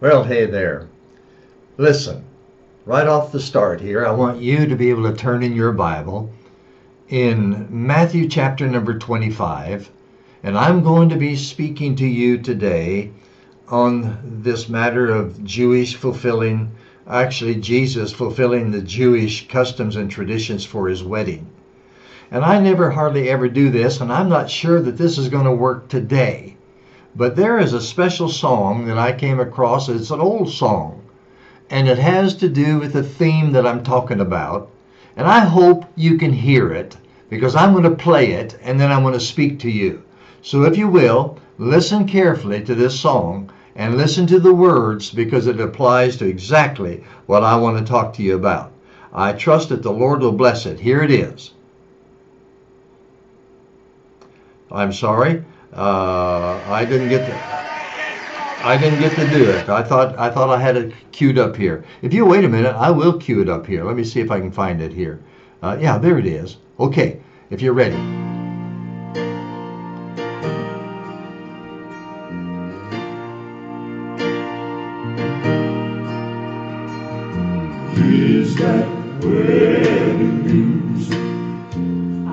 Well, hey there. Listen, right off the start here, I want you to be able to turn in your Bible in Matthew chapter number 25, and I'm going to be speaking to you today on this matter of Jesus fulfilling the Jewish customs and traditions for his wedding. And I never hardly ever do this, and I'm not sure that this is going to work today. But there is a special song that I came across. It's an old song, and it has to do with the theme that I'm talking about. And I hope you can hear it because I'm going to play it and then I'm going to speak to you. So if you will, listen carefully to this song and listen to the words because it applies to exactly what I want to talk to you about. I trust that the Lord will bless it. Here it is. I'm sorry. I didn't get to do it. I thought I had it queued up here. If you wait a minute, I will queue it up here. Let me see if I can find it here. Yeah, there it is. Okay, if you're ready. Is that wedding news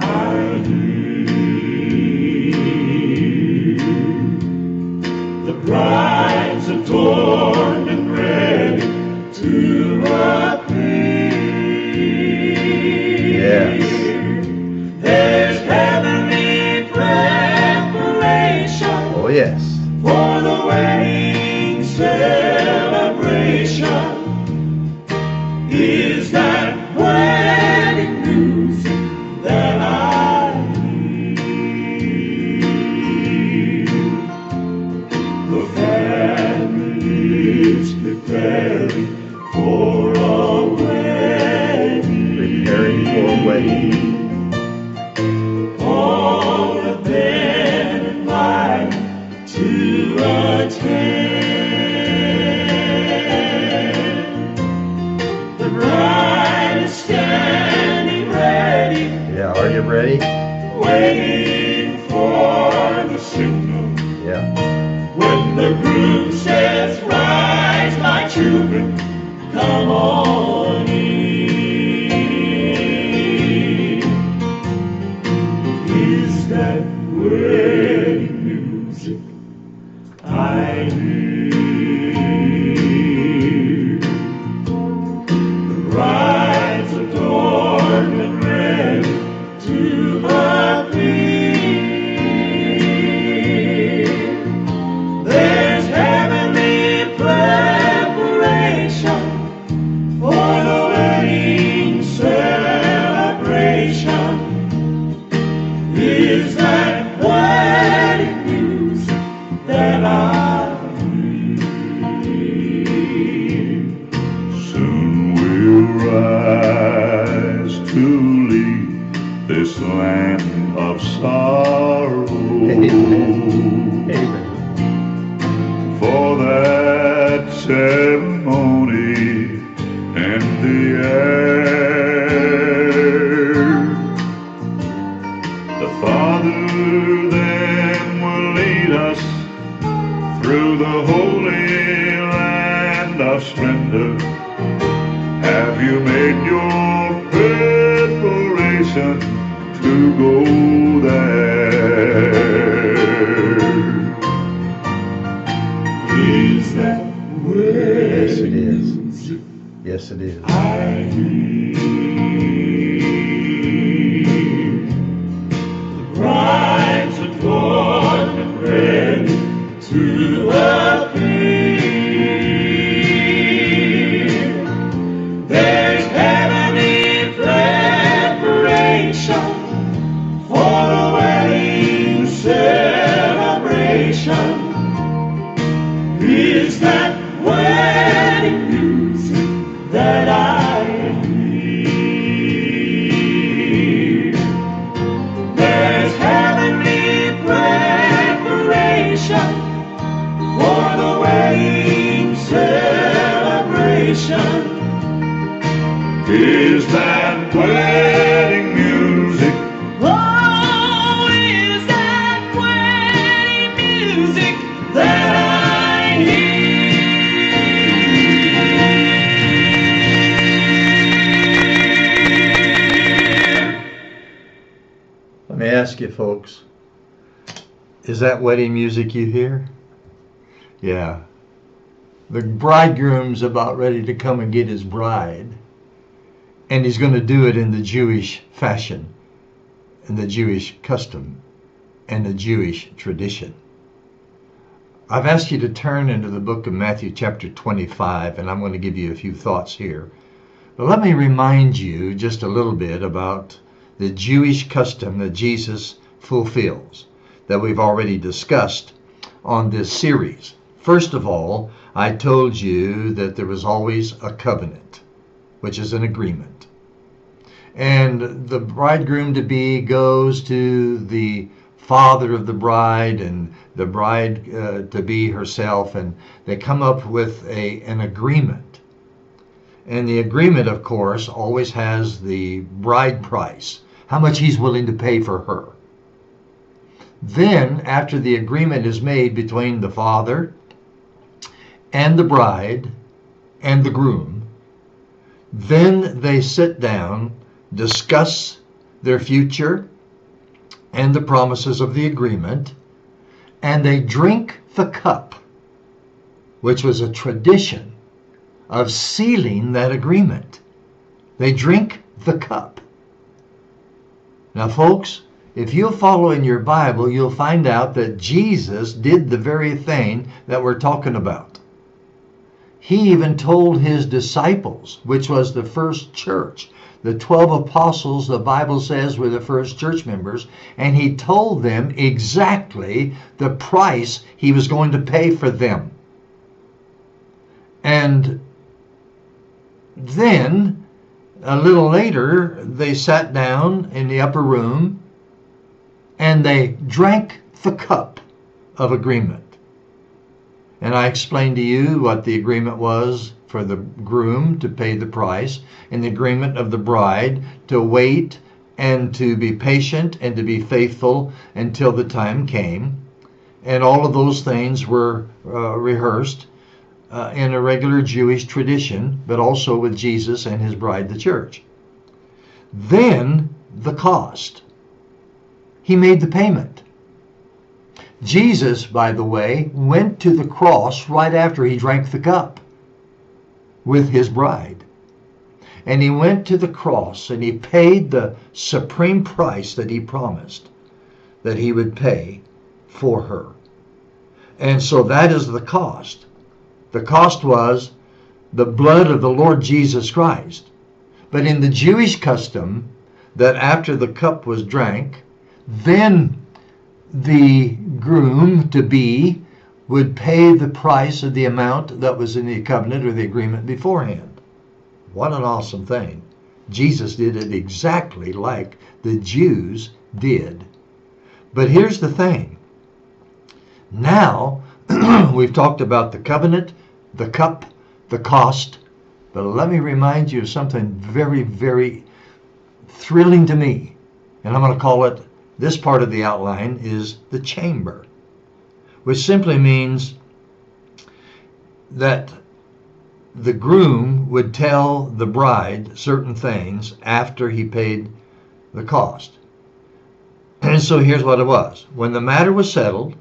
I hear? The bride's adorned and ready to appear. Yes. There's heavenly preparation. Oh, yes. For the wedding celebration. Is that wedding news that I hear? The family is preparing for a wedding. Preparing for a wedding. All have been invited to attend. The bride is standing ready. Yeah, are you ready? Waiting for the signal. Yeah. When the groom says, "Rise, my children, come on in." Is that wedding music I hear? The bride's adorned and ready to appear. There's heavenly preparation for the wedding celebration. Is that wedding news that I hear? Soon we'll rise to leave this land of sorrow. Amen. For that ceremony in the air, the Father then will lead us through the holy land of splendor. Have you made your preparation to go there? Is that Yes, it is. music Yes, it is. I hear? The bride's adorned and ready to appear. There's heavenly preparation for the wedding celebration. Is that wedding music that I hear? There's heavenly preparation for the wedding celebration. Is that wedding music? Oh, is that wedding music that I hear? you, folks, is that wedding music you hear? Yeah. The bridegroom's about ready to come and get his bride. And he's going to do it in the Jewish fashion, and the Jewish custom, and the Jewish tradition. I've asked you to turn into the book of Matthew chapter 25, and I'm going to give you a few thoughts here. But let me remind you just a little bit about the Jewish custom that Jesus fulfills, that we've already discussed on this series. First of all, I told you that there was always a covenant, which is an agreement. And the bridegroom-to-be goes to the father of the bride and the bride to be herself, and they come up with an agreement. And the agreement, of course, always has the bride price, how much he's willing to pay for her. Then, after the agreement is made between the father and the bride and the groom, then they sit down, discuss their future and the promises of the agreement, and they drink the cup, which was a tradition of sealing that agreement. They drink the cup. Now, folks, if you'll follow in your Bible, you'll find out that Jesus did the very thing that we're talking about. He even told his disciples, which was the first church, the 12 apostles, the Bible says, were the first church members, and he told them exactly the price he was going to pay for them. And then, a little later, they sat down in the upper room and they drank the cup of agreement. And I explained to you what the agreement was for the groom to pay the price, and the agreement of the bride to wait and to be patient and to be faithful until the time came. And all of those things were rehearsed in a regular Jewish tradition, but also with Jesus and his bride, the church. Then the cost. He made the payment. Jesus, by the way, went to the cross right after he drank the cup with his bride. And he went to the cross and he paid the supreme price that he promised that he would pay for her. And so that is the cost. The cost was the blood of the Lord Jesus Christ. But in the Jewish custom, that after the cup was drank, then the groom-to-be would pay the price of the amount that was in the covenant or the agreement beforehand. What an awesome thing. Jesus did it exactly like the Jews did. But here's the thing. Now, we've talked about the covenant, the cup, the cost, but let me remind you of something very, very thrilling to me. And I'm going to call it, this part of the outline is the chamber, which simply means that the groom would tell the bride certain things after he paid the cost. And so here's what it was. When the matter was settled,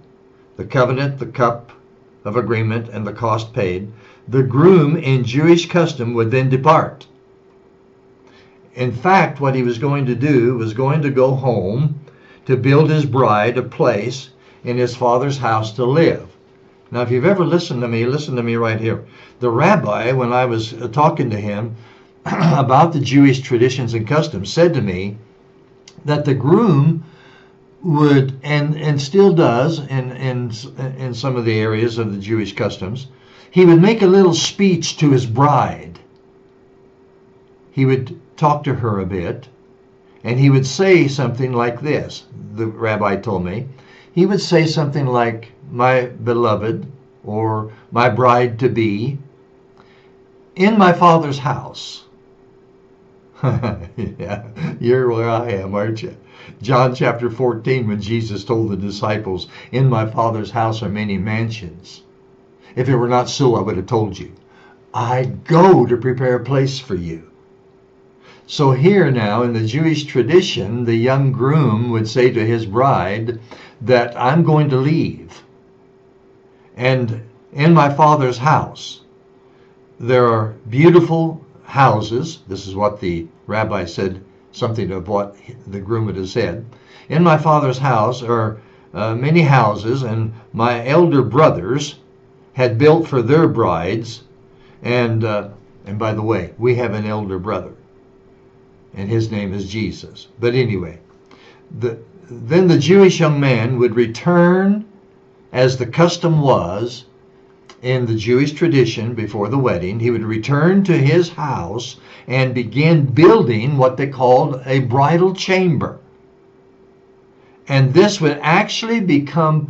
the covenant, the cup of agreement, and the cost paid, the groom in Jewish custom would then depart. In fact, what he was going to do was going to go home to build his bride a place in his father's house to live. Now, if you've ever listened to me, listen to me right here. The rabbi, when I was talking to him about the Jewish traditions and customs, said to me that the groom would, and still does in some of the areas of the Jewish customs, he would make a little speech to his bride. He would talk to her a bit, and he would say something like this. The rabbi told me. He would say something like, "My beloved," or "my bride-to-be, in my father's house." Yeah, you're where I am, aren't you? John chapter 14, when Jesus told the disciples, "In my father's house are many mansions. If it were not so, I would have told you. I go to prepare a place for you." So here now in the Jewish tradition, the young groom would say to his bride that I'm going to leave. And in my Father's house, there are beautiful houses. This is what the rabbi said, something of what the groom would have said. In my Father's house are many houses, and my elder brothers had built for their brides. And by the way, we have an elder brother, and his name is Jesus. But anyway, then the Jewish young man would return, as the custom was in the Jewish tradition before the wedding. He would return to his house and begin building what they called a bridal chamber. And this would actually become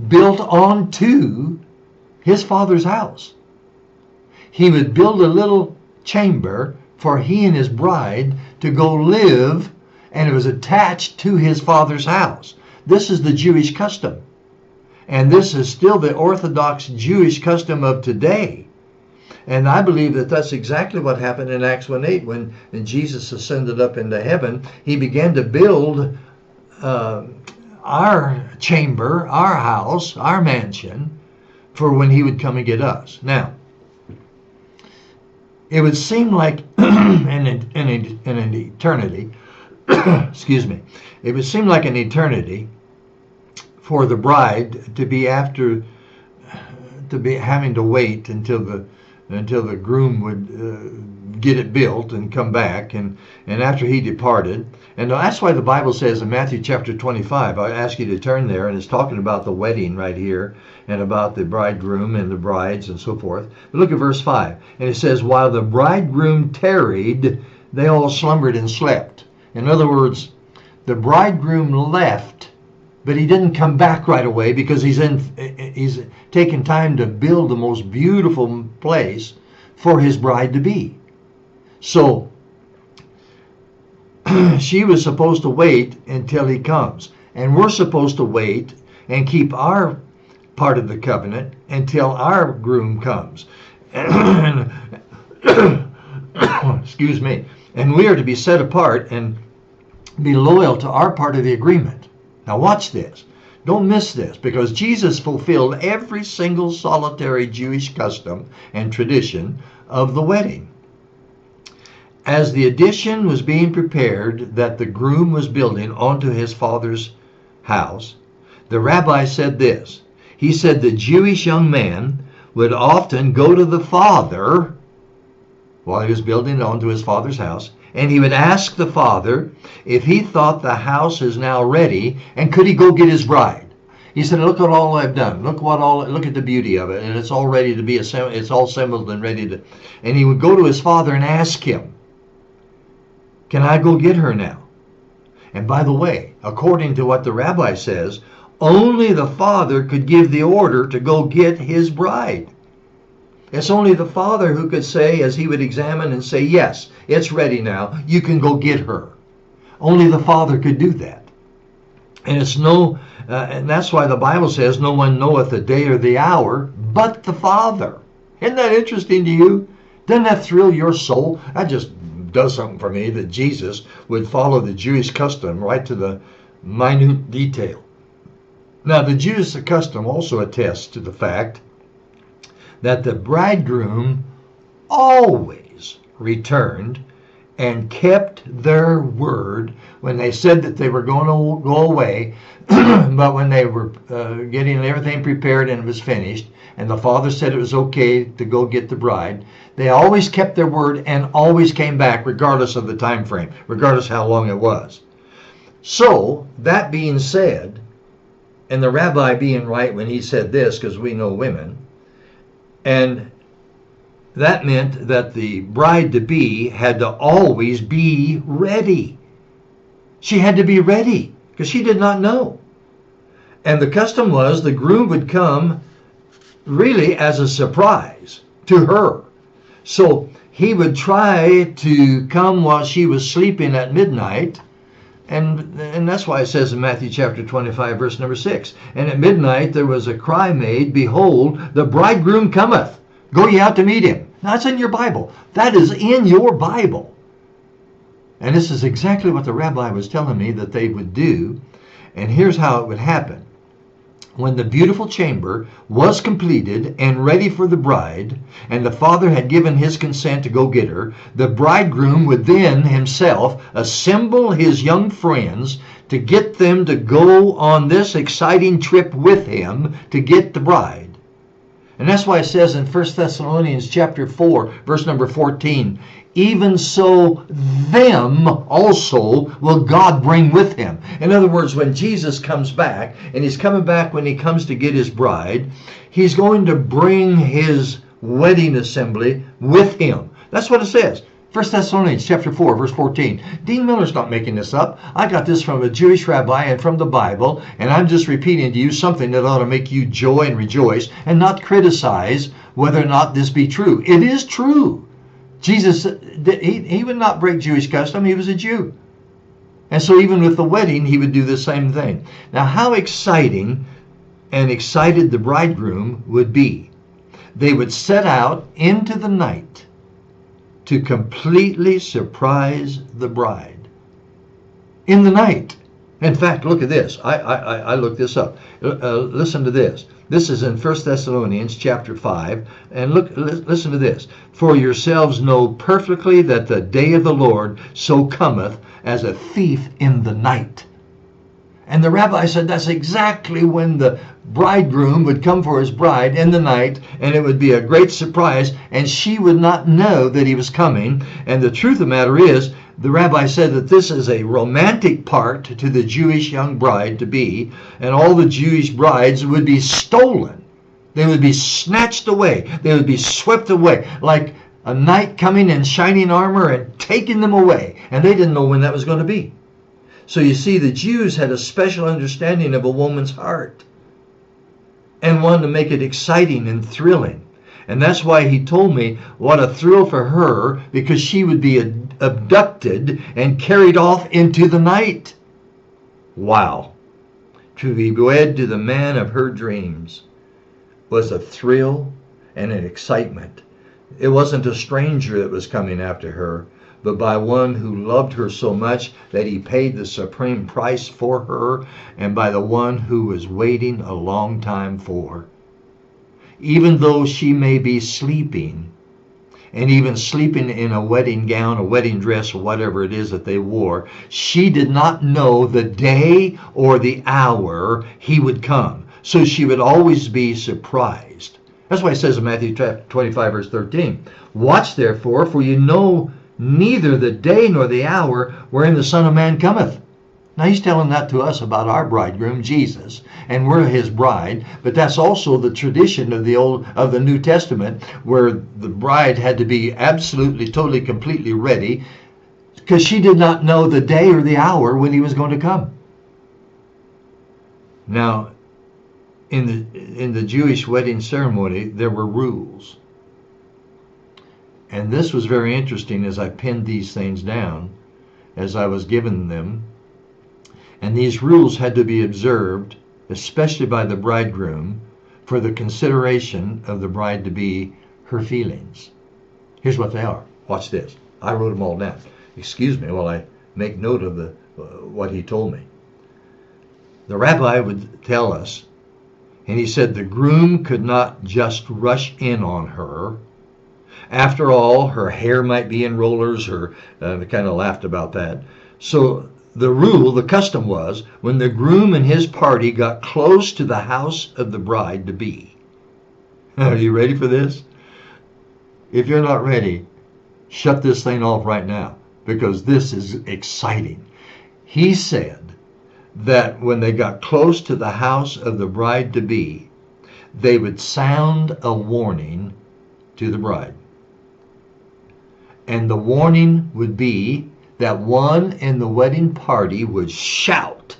built onto his father's house. He would build a little chamber for he and his bride to go live, and it was attached to his father's house. This is the Jewish custom. And this is still the Orthodox Jewish custom of today. And I believe that that's exactly what happened in Acts 1:8 when Jesus ascended up into heaven. He began to build our chamber, our house, our mansion, for when he would come and get us. Now, it would seem like an eternity, excuse me, it would seem like an eternity for the bride to be having to wait until the groom would get it built and come back, and after he departed. And that's why the Bible says in Matthew chapter 25, I ask you to turn there, and it's talking about the wedding right here and about the bridegroom and the brides and so forth. But look at verse 5, and it says, while the bridegroom tarried, they all slumbered and slept. In other words, the bridegroom left, but he didn't come back right away because he's taking time to build the most beautiful place for his bride to be. So she was supposed to wait until he comes. And we're supposed to wait and keep our part of the covenant until our groom comes. Excuse me. And we are to be set apart and be loyal to our part of the agreement. Now watch this. Don't miss this, because Jesus fulfilled every single solitary Jewish custom and tradition of the wedding. As the addition was being prepared that the groom was building onto his father's house, the rabbi said this. He said the Jewish young man would often go to the father while he was building onto his father's house, and he would ask the father if he thought the house is now ready and could he go get his bride. He said, look at all I've done. Look at the beauty of it, and it's all ready to be it's all assembled and ready to. And he would go to his father and ask him, can I go get her now? And by the way, according to what the rabbi says, only the father could give the order to go get his bride. It's only the father who could say, as he would examine and say, yes, it's ready now, you can go get her. Only the father could do that. And and that's why the Bible says no one knoweth the day or the hour but the Father. Isn't that interesting to you? Doesn't that thrill your soul? That just does something for me, that Jesus would follow the Jewish custom right to the minute detail. Now, the Jewish custom also attests to the fact that the bridegroom always returned and kept their word when they said that they were going to go away. But when they were getting everything prepared and it was finished, and the father said it was okay to go get the bride, they always kept their word and always came back regardless of the time frame, regardless how long it was. So, that being said, and the rabbi being right when he said this, because we know women, and that meant that the bride-to-be had to always be ready. She had to be ready because she did not know. And the custom was the groom would come really as a surprise to her. So he would try to come while she was sleeping at midnight. And that's why it says in Matthew chapter 25, verse number 6, and at midnight there was a cry made, behold, the bridegroom cometh. Go ye out to meet him. That's in your Bible. That is in your Bible. And this is exactly what the rabbi was telling me that they would do. And here's how it would happen. When the beautiful chamber was completed and ready for the bride, and the father had given his consent to go get her, the bridegroom would then himself assemble his young friends to get them to go on this exciting trip with him to get the bride. And that's why it says in 1 Thessalonians chapter 4, verse number 14, even so them also will God bring with him. In other words, when Jesus comes back, and he's coming back when he comes to get his bride, he's going to bring his wedding assembly with him. That's what it says. 1 Thessalonians chapter 4, verse 14. Dean Miller's not making this up. I got this from a Jewish rabbi and from the Bible, and I'm just repeating to you something that ought to make you joy and rejoice and not criticize whether or not this be true. It is true. Jesus, he would not break Jewish custom. He was a Jew. And so even with the wedding, he would do the same thing. Now, how exciting and excited the bridegroom would be. They would set out into the night to completely surprise the bride. In the night. In fact, look at this. I looked this up. Listen to this. This is in 1 Thessalonians chapter 5. And listen to this. For yourselves know perfectly that the day of the Lord so cometh as a thief in the night. And the rabbi said that's exactly when the bridegroom would come for his bride in the night, and it would be a great surprise, and she would not know that he was coming. And the truth of the matter is, the rabbi said that this is a romantic part to the Jewish young bride to be, and all the Jewish brides would be stolen. They would be snatched away. They would be swept away like a knight coming in shining armor and taking them away. And they didn't know when that was going to be. So you see, the Jews had a special understanding of a woman's heart and wanted to make it exciting and thrilling. And that's why he told me what a thrill for her, because she would be abducted and carried off into the night. Wow. To be wed to the man of her dreams was a thrill and an excitement. It wasn't a stranger that was coming after her, but by one who loved her so much that he paid the supreme price for her, and by the one who was waiting a long time for her. Even though she may be sleeping, and even sleeping in a wedding gown, a wedding dress, or whatever it is that they wore, she did not know the day or the hour he would come. So she would always be surprised. That's why it says in Matthew 25, verse 13, watch therefore, for you know neither the day nor the hour wherein the Son of Man cometh. Now he's telling that to us about our bridegroom, Jesus, and we're his bride. But that's also the tradition of the New Testament, where the bride had to be absolutely, totally, completely ready, because she did not know the day or the hour when he was going to come. Now, in the Jewish wedding ceremony, there were rules. And this was very interesting as I pinned these things down, as I was given them. And these rules had to be observed, especially by the bridegroom, for the consideration of the bride-to-be, her feelings. Here's what they are. Watch this. I wrote them all down. Excuse me while I make note of what he told me. The rabbi would tell us, and he said the groom could not just rush in on her. After all, her hair might be in rollers. They kind of laughed about that. So the custom was, when the groom and his party got close to the house of the bride-to-be. Are you ready for this? If you're not ready, shut this thing off right now, because this is exciting. He said that when they got close to the house of the bride-to-be, they would sound a warning to the bride. And the warning would be that one in the wedding party would shout,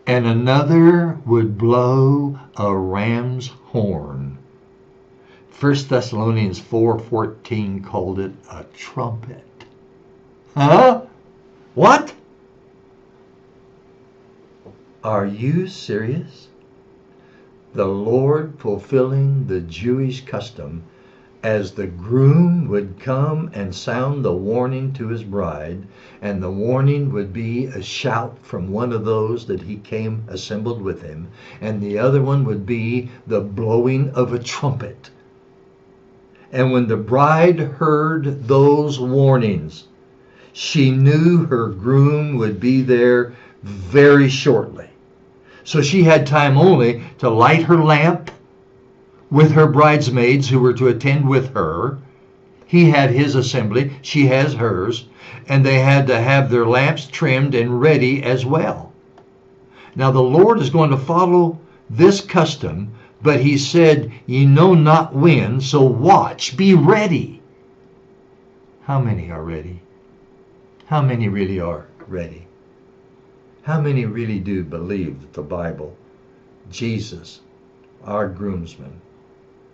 and another would blow a ram's horn. 1 Thessalonians 4:14 called it a trumpet. Huh? What? Are you serious? The Lord fulfilling the Jewish custom as the groom would come and sound the warning to his bride, and the warning would be a shout from one of those that he came assembled with him, and the other one would be the blowing of a trumpet. And when the bride heard those warnings, she knew her groom would be there very shortly. So she had time only to light her lamp with her bridesmaids who were to attend with her. He had his assembly, she has hers, and they had to have their lamps trimmed and ready as well. Now the Lord is going to follow this custom, but he said, ye know not when, so watch, be ready. How many are ready? How many really are ready? How many really do believe that the Bible, Jesus, our groomsman,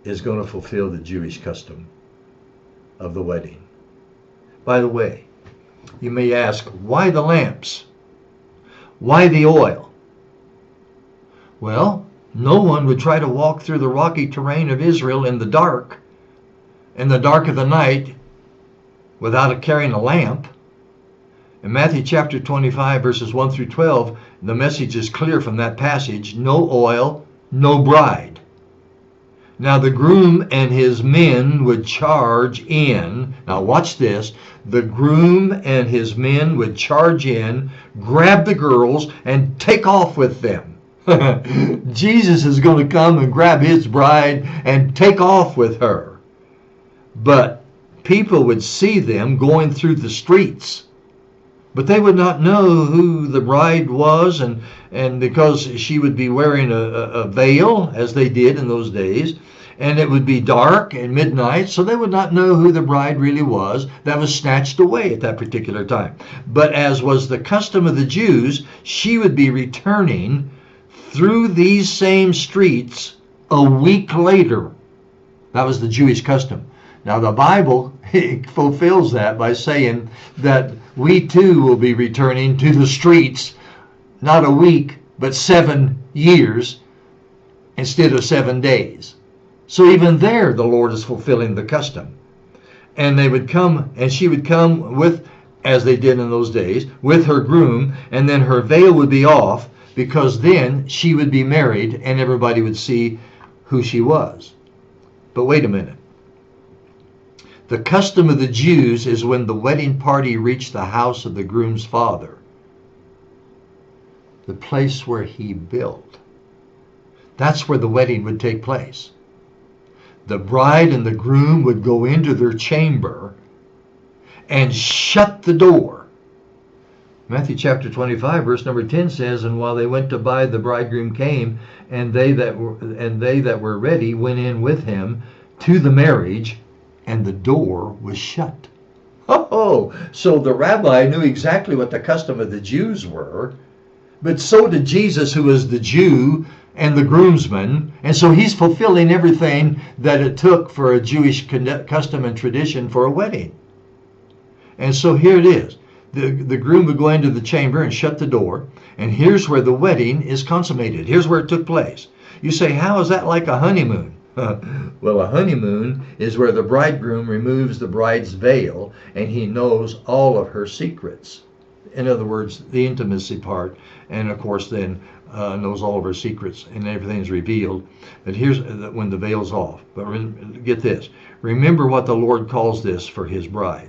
is going to fulfill the Jewish custom of the wedding? By the way, you may ask, why the lamps? Why the oil? Well, no one would try to walk through the rocky terrain of Israel in the dark of the night, without carrying a lamp. In Matthew chapter 25, verses 1 through 12, the message is clear from that passage: no oil, no bride. Now the groom and his men would charge in. Now watch this. The groom and his men would charge in, grab the girls, and take off with them. Jesus is going to come and grab his bride and take off with her. But people would see them going through the streets, but they would not know who the bride was, and because she would be wearing a veil, as they did in those days, and it would be dark at midnight, so they would not know who the bride really was that was snatched away at that particular time. But as was the custom of the Jews, she would be returning through these same streets a week later. That was the Jewish custom. Now the Bible fulfills that by saying that we too will be returning to the streets, not a week, but 7 years instead of 7 days. So even there, the Lord is fulfilling the custom. And they would come, and she would come with, as they did in those days, with her groom, and then her veil would be off, because then she would be married and everybody would see who she was. But wait a minute. The custom of the Jews is when the wedding party reached the house of the groom's father, the place where he built. That's where the wedding would take place. The bride and the groom would go into their chamber and shut the door. Matthew chapter 25, verse number 10 says, and while they went to buy, the bridegroom came, and they that were ready went in with him to the marriage, and the door was shut. Oh, so the rabbi knew exactly what the custom of the Jews were, but so did Jesus, who was the Jew and the groomsman, and so he's fulfilling everything that it took for a Jewish custom and tradition for a wedding. And so here it is. The groom would go into the chamber and shut the door, and here's where the wedding is consummated. Here's where it took place. You say, how is that like a honeymoon? Well, a honeymoon is where the bridegroom removes the bride's veil and he knows all of her secrets. In other words, the intimacy part, and of course then knows all of her secrets and everything's revealed. But here's when the veil's off. But get this. Remember what the Lord calls this for his bride.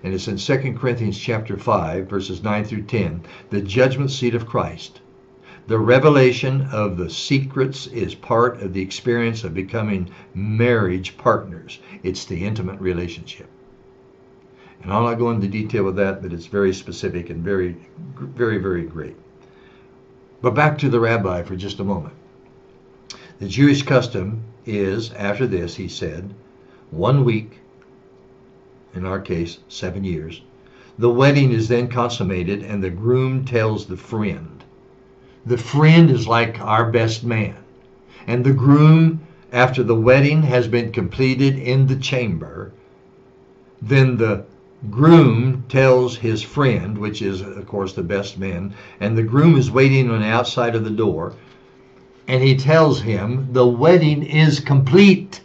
And it's in 2 Corinthians chapter 5, verses 9 through 10, the judgment seat of Christ. The revelation of the secrets is part of the experience of becoming marriage partners. It's the intimate relationship. And I'll not go into detail with that, but it's very specific and very, very, very great. But back to the rabbi for just a moment. The Jewish custom is, after this, he said, 1 week, in our case, 7 years. The wedding is then consummated, and the groom tells the friend. The friend is like our best man. And the groom, after the wedding has been completed in the chamber, then the groom tells his friend, which is, of course, the best man, and the groom is waiting on the outside of the door, and he tells him the wedding is complete.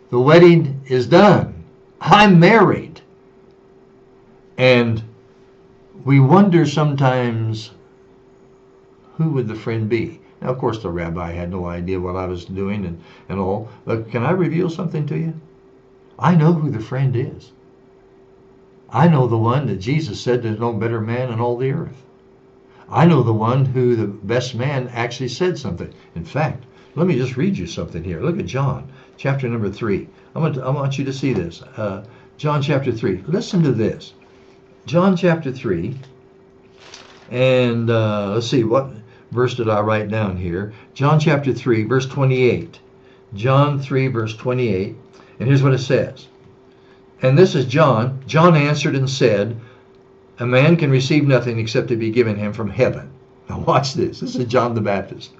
The wedding is done. I'm married. And we wonder sometimes, who would the friend be? Now, of course, the rabbi had no idea what I was doing and all. But can I reveal something to you? I know who the friend is. I know the one that Jesus said there's no better man in all the earth. I know the one who the best man actually said something. In fact, let me just read you something here. Look at John, chapter number 3. I want you to see this. John chapter 3. Listen to this. John chapter 3. And let's see, what verse did I write down here? John chapter 3, verse 28. John 3, verse 28. And here's what it says. And this is John. John answered and said, a man can receive nothing except it be given him from heaven. Now watch this. This is John the Baptist.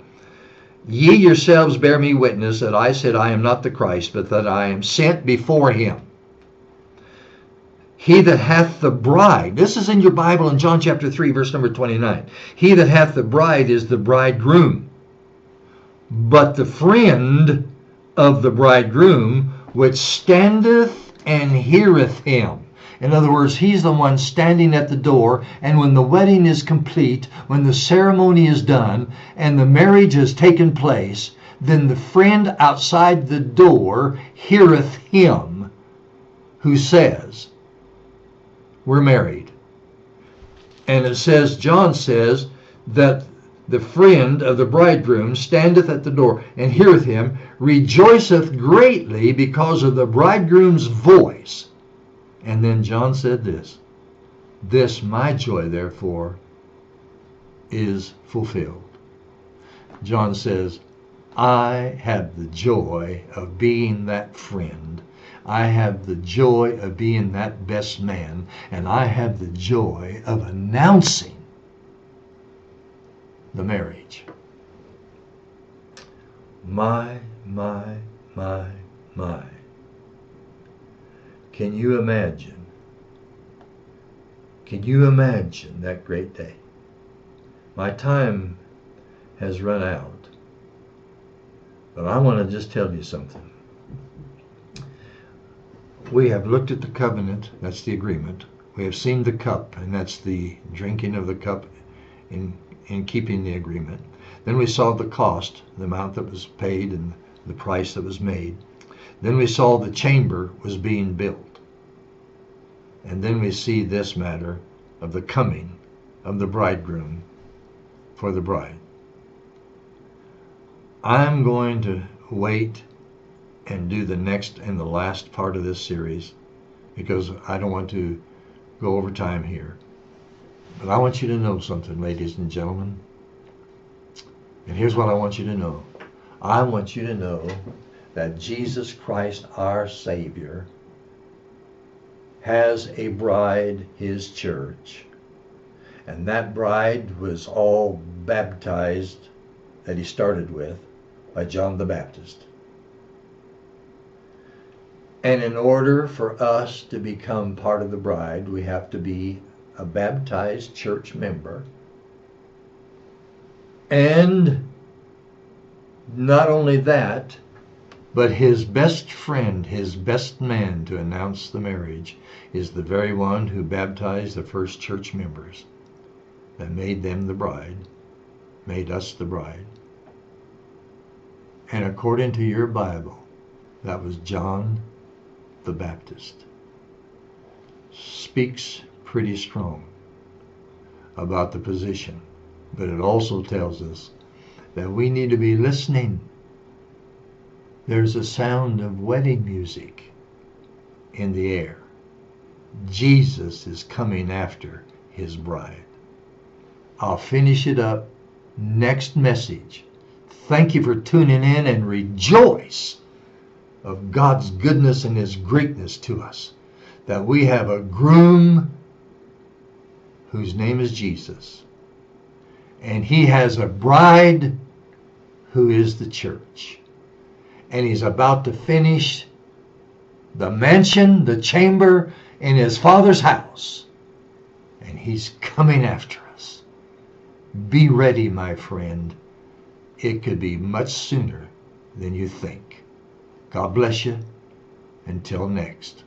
Ye yourselves bear me witness that I said I am not the Christ, but that I am sent before him. He that hath the bride, this is in your Bible in John chapter 3, verse number 29. He that hath the bride is the bridegroom. But the friend of the bridegroom, which standeth and heareth him. In other words, he's the one standing at the door, and when the wedding is complete, when the ceremony is done, and the marriage has taken place, then the friend outside the door heareth him who says, we're married. And it says, John says, that the friend of the bridegroom standeth at the door and heareth him, rejoiceth greatly because of the bridegroom's voice. And then John said this my joy therefore is fulfilled. John says, I have the joy of being that friend. I have the joy of being that best man. And I have the joy of announcing the marriage. My. Can you imagine? Can you imagine that great day? My time has run out, but I want to just tell you something. We have looked at the covenant, that's the agreement. We have seen the cup, and that's the drinking of the cup in keeping the agreement. Then we saw the cost, the amount that was paid and the price that was made. Then we saw the chamber was being built. And then we see this matter of the coming of the bridegroom for the bride. I'm going to wait and do the next and the last part of this series because I don't want to go over time here. But I want you to know something, ladies and gentlemen. And here's what I want you to know. I want you to know that Jesus Christ, our Savior, has a bride, his church. And that bride was all baptized, that he started with, by John the Baptist. And in order for us to become part of the bride, we have to be a baptized church member. And not only that, but his best friend, his best man to announce the marriage is the very one who baptized the first church members that made them the bride, made us the bride. And according to your Bible, that was John the Baptist. Speaks pretty strong about the position, but it also tells us that we need to be listening. There's a sound of wedding music in the air. Jesus is coming after his bride. I'll finish it up next message. Thank you for tuning in, and rejoice of God's goodness and his greatness to us, that we have a groom whose name is Jesus, and he has a bride who is the church. And he's about to finish the mansion, the chamber in his Father's house. And he's coming after us. Be ready, my friend. It could be much sooner than you think. God bless you. Until next.